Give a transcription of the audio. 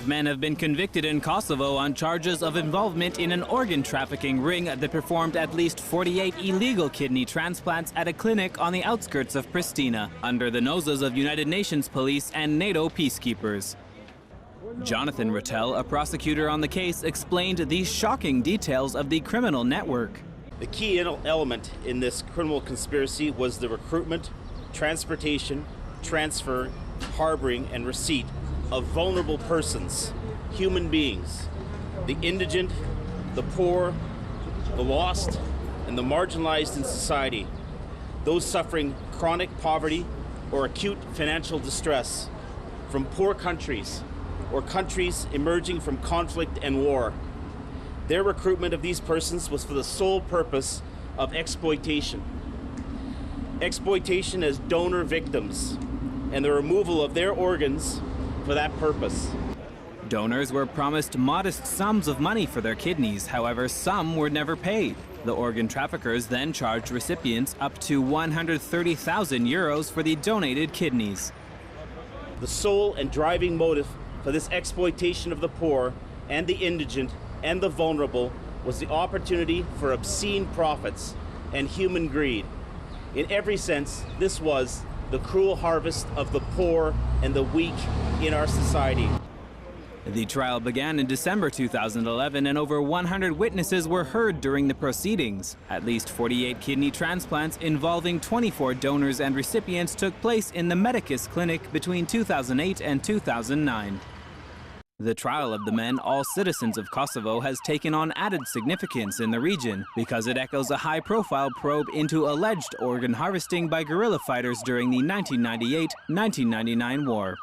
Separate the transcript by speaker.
Speaker 1: men have been convicted in Kosovo on charges of involvement in an organ trafficking ring that performed at least 48 illegal kidney transplants at a clinic on the outskirts of Pristina, under the noses of United Nations police and NATO peacekeepers. Jonathan Rattel, a prosecutor on the case, explained these shocking details of the criminal network.
Speaker 2: The key element in this criminal conspiracy was the recruitment, transportation, transfer, harboring, and receipt of vulnerable persons, human beings, the indigent, the poor, the lost, and the marginalized in society, those suffering chronic poverty or acute financial distress, from poor countries or countries emerging from conflict and war. Their recruitment of these persons was for the sole purpose of exploitation. Exploitation as donor victims and the removal of their organs for that purpose.
Speaker 1: Donors were promised modest sums of money for their kidneys. However, some were never paid. The organ traffickers then charged recipients up to 130,000 euros for the donated kidneys.
Speaker 2: The sole and driving motive for this exploitation of the poor and the indigent and the vulnerable was the opportunity for obscene profits and human greed. In every sense, this was the cruel harvest of the poor and the weak in our society.
Speaker 1: The trial began in December 2011 and over 100 witnesses were heard during the proceedings. At least 48 kidney transplants involving 24 donors and recipients took place in the Medicus clinic between 2008 and 2009. The trial of the men, all citizens of Kosovo, has taken on added significance in the region because it echoes a high-profile probe into alleged organ harvesting by guerrilla fighters during the 1998-1999 war.